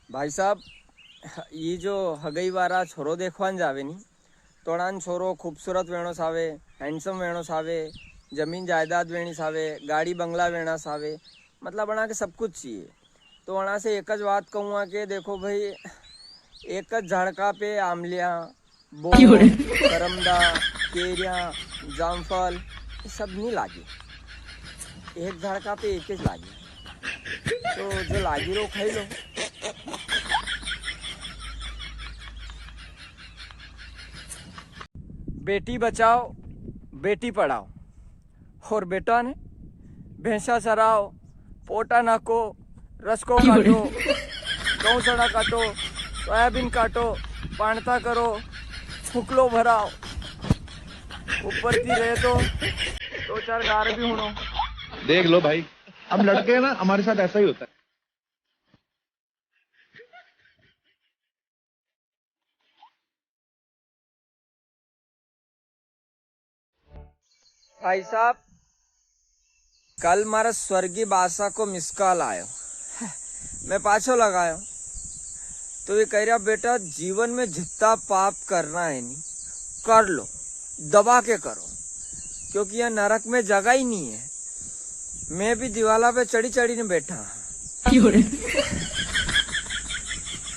भाई साहब, ये जो हगई वारा छोरो देखवान जावे नी, तोड़ान छोरो खूबसूरत वेणो सावे, हैंडसम वेणो सावे, जमीन जायदाद वेणी सावे, गाड़ी बंगला वेणा सावे, मतलब बना के सब कुछ चाहिए। तो वहाँ से एक बात कहूँगा कि देखो भाई, एक झाड़का पे आमलिया, बोर, करमदा, केरिया, जामफल ये सब नहीं लागे। एक झाड़का पे एक ही लागे, तो जो लागी रो खाई लो। बेटी बचाओ बेटी पढ़ाओ, और बेटा ने भैंसा चराओ, पोटा नाको, रसको काटो, गौ सड़ा काटो, सोयाबीन काटो, पाणता करो, फुकलो भराओ, ऊपर की रहे तो दो चार गार भी होनो। देख लो भाई, अब लड़के ना हमारे साथ ऐसा ही होता है। भाई साहब, कल मारा स्वर्गीय बादशाह को मिस कॉल आयो, मैं पाछो लगायो तो ये कह रहा बेटा जीवन में जितना पाप करना है नी कर लो, दबा के करो, क्योंकि यह नरक में जगह ही नहीं है। मैं भी दीवाला पे चढ़ी चढ़ी ने बैठा,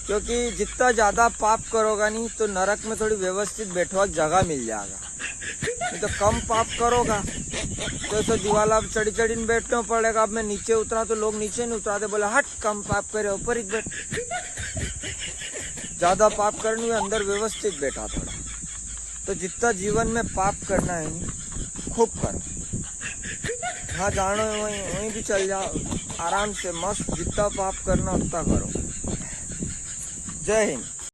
क्योंकि जितना ज्यादा पाप करोगा नहीं तो नरक में थोड़ी व्यवस्थित बैठवा जगह मिल जाएगा। नहीं तो कम पाप करोगा तो दीवाला पे चढ़ी चढ़ी ने बैठना पड़ेगा। अब मैं नीचे उतरा तो लोग नीचे नहीं उतराते, बोले हट कम पाप करे ऊपर ही बैठ। ज्यादा पाप करने में अंदर व्यवस्थित बैठा थोड़ा। तो जितना जीवन में पाप करना है नहीं खूब करो, हाँ जानो वहीं वहीं भी चल जाओ आराम से मस्त, जितना पाप करना उतना करो। जय हिंद।